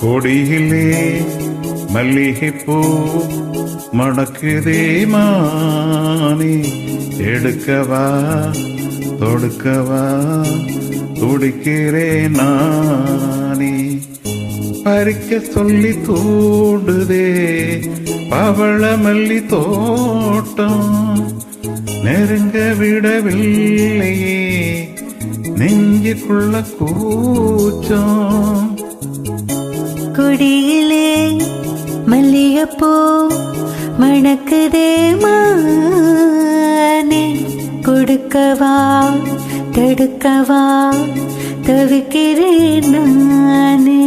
கொடியிலே மல்லிகைப்பூ மணக்குதே மானே, எடுக்கவா தொடுக்கவா துடிக்கிறேன் நானே. பறிக்க சொல்லி தூண்டுதே பவள மல்லி தோட்டம், நெருங்க விடவில்லையே நெஞ்சுக்குள்ள கூச்சம். கொடியிலே மல்லிகைப்பூ மணக்குதே மானே, கொடுக்கவா தடுக்கவா தவிக்கிறேன் நானே.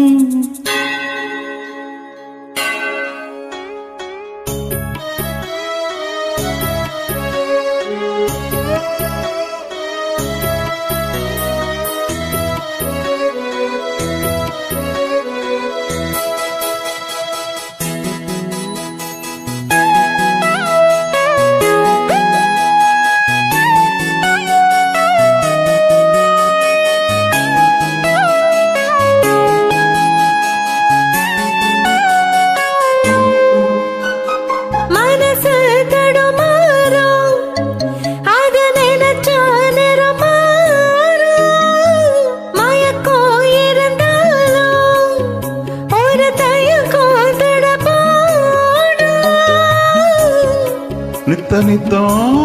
நித்த நித்தம்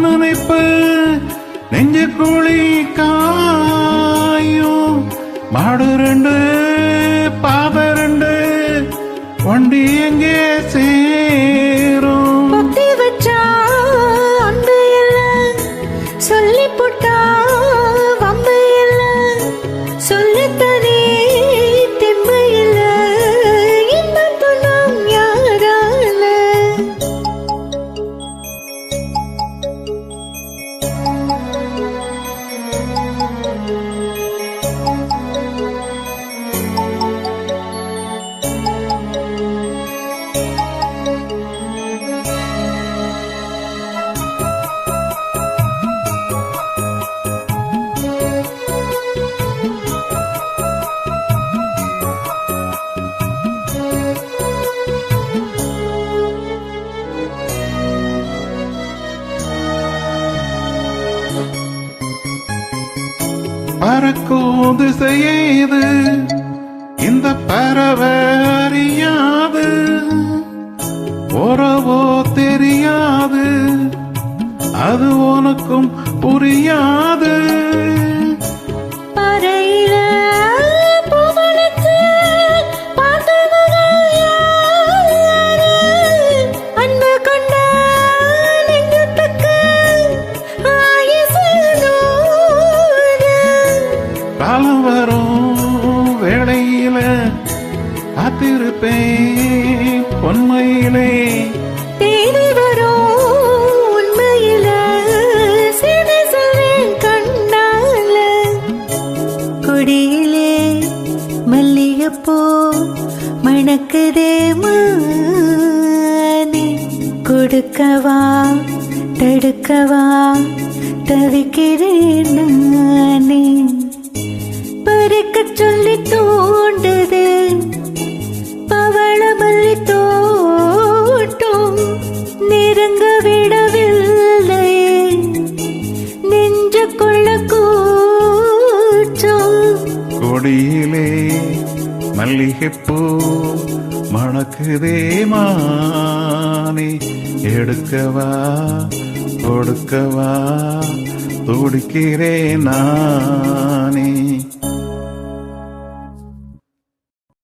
நினைப்பு நெஞ்சு குழி காயும், மாடு ரெண்டு பாத ரெண்டு வண்டி எங்கே சேரும். பத்தி வச்சா அன்பு இல்ல, சொல்லி போட்டா வம்பு இல்ல, சொல்லித்தனே தெம்பு இல்ல, இன்னும் பொண்ணும் யாரால. பறக்கும் திசையேது இந்த பறவை அறியாது, உறவோ தெரியாது அது உனக்கும் புரியாது. காலம் வரும் வேளையில காத்திருப்பேன் பொன்மையிலே, தேடி வரும் உண்மையில சேவை சொல்வேன் கண்ணால. கொடியிலே மல்லிகைப்பூ மணக்குதே மானே, கொடுக்கவா தடுக்கவா தவிக்கிறேன் நானே. பறிக்க சொல்லி தூண்டுது பவள மல்லி தோட்டம், நெருங்க விடவில்லையே நெஞ்சுக்குள்ள கூச்சம். கொடியிலே மல்லிகைப்பூ மணக்குதே மானே, எடுக்கவா கொடுக்கவா துடிக்கிறேன் நானே.